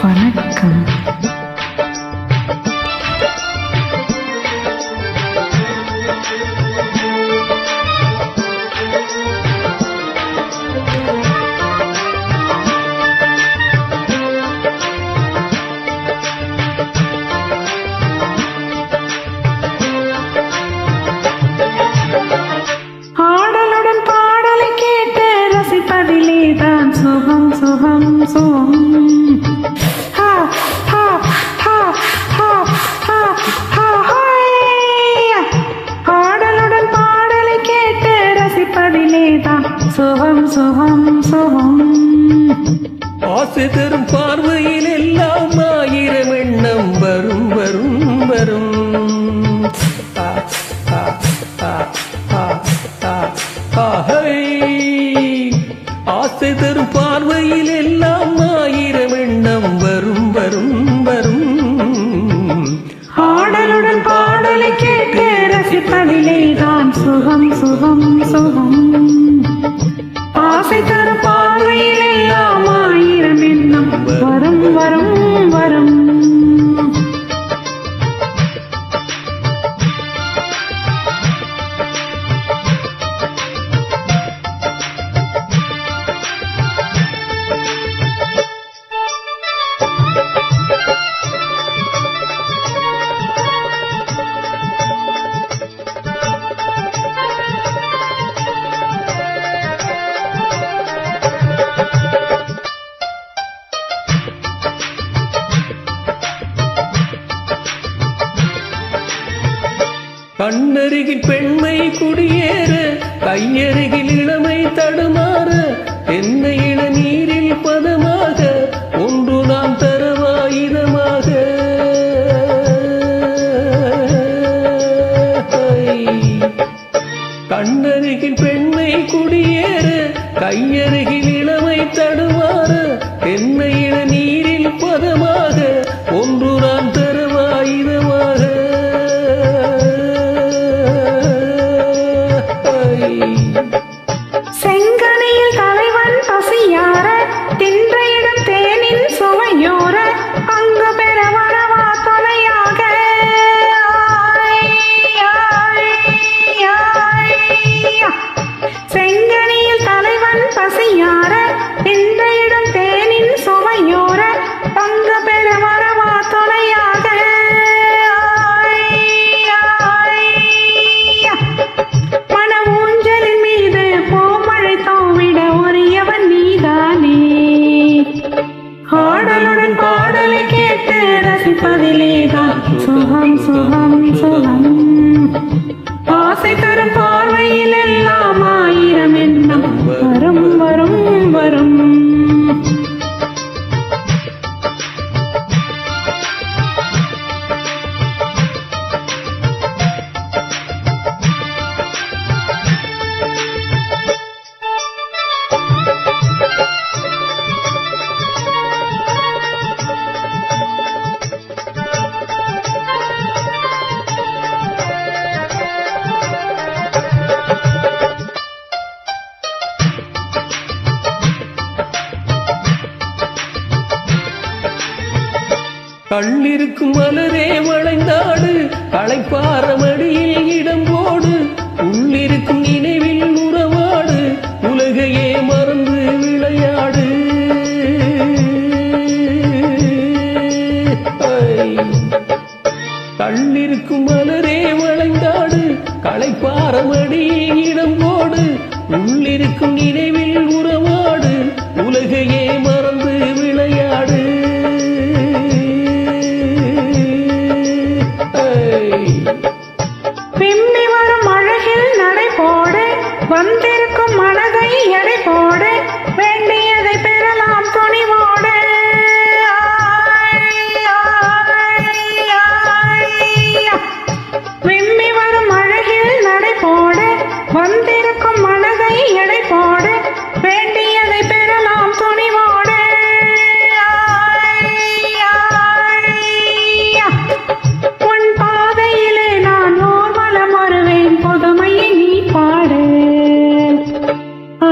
வணக்கம். ஆடலுடன் பாடலை கேட்டு ரசிப்பதிலே தான் சுகம் சுகம் சுகம். ஆடலுடன் பாடலை கேட்டு ரசிப்பதிலே தான் சுகம் சுகம் சுகம். ஆசை தரும் பார்வையில் எல்லாம் ஆயிரம் எண்ணம் வரும் வரும் வரும். ஆசை தரும் பார்வையில் எல்லாம் ஆயிரம் எண்ணம் வரும் வரும் வரும். ஆடலுடன் பாடலை கேட்டு ரசிப்பதிலே தான் சுகம் சுகம் சுகம். ஆசை தரும் பார்வையில் எல்லாம் ஆயிரம் எண்ணம் வரும் வரும் வரும். கண்ணருகில் பெண்மை குடியேற, கையருகில் இளமை தடுமாற, என்னை இள நீரில் பதமாக ஒன்று நாம் தரவாயுதமாக. கண்ணருகில் பெண்மை குடியேற, கையருகில் இளமை தடுமாற, என்னை இள நீரில் பதமாக ஒன்று நாம் தரவாயுதமாக. செங்கனையில் தலைவன் பசியார, தின்றையிடம் தேனின் சுவையோர, அங்கு பெற வரவா தொலையாக. செங்கனையில் தலைவன் பசியார, தின்றையிடம் தேனின் சுவையோர, அங்கு பெற வரவா தொலையாக. ஆடலுடன் பாடலை கேட்டு ரசிப்பதிலே தான் சுகம் சுகம் சுகம். ஆசை தரும் பார்வையில் எல்லாம் ஆயிரம் எண்ணம் வரும் வரும் வரும். கண்ணிருக்கும் மலரே வளைந்தாடு, களைப்பார மடியில் இடம் போடு, உள்ளிருக்கும் நினைவில் உறவாடு, உலகையே மறந்து விளையாடு. கண்ணிருக்கும் மலரே வளைந்தாடு, களைப்பார மடியில் இடம் போடு, உள்ளிருக்கும் நினைவில் உறவாடு, உலகையே மறந்து விளையாடு. பிம்மி வரும் அழகில் நடை போடு, வந்திருக்கும் மனதை எடை போடு, வேண்டியதை பெறலாம் துணிவோடு. விம்மி வரும் அழகில் நடை போடு, வந்திருக்கும் மனதை எடை போடு, வேண்டியதை பெறலாம் துணிவோடு. உன் பாதையிலே நான் ஊர்வலம் வருவேன், புதுமையை நீ பாடு.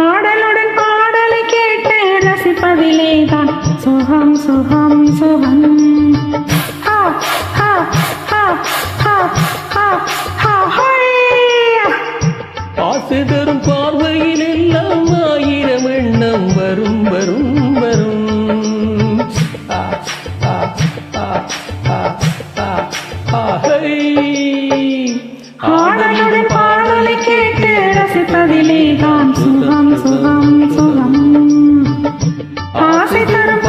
ஆடலுடன் பாடலை கேட்டு ரசிப்பதிலே தான் சுகம் சுகம் சுகம் ஹா ஹா ஹா ஹா ஹா ஹா ஹையா. ஆசை தரும் பார்வையில் எல்லாம் ஆயிரம் எண்ணம் வரும் வரும் வரும். ஆ, ஆ, ஆ, ஆ, ஆ, ஆ, ஹை. ஆடலுடன் பாடலை கேட்டு ரசிப்பதிலே தான் சுகம் சுகம் சுகம். ஆசை தரும்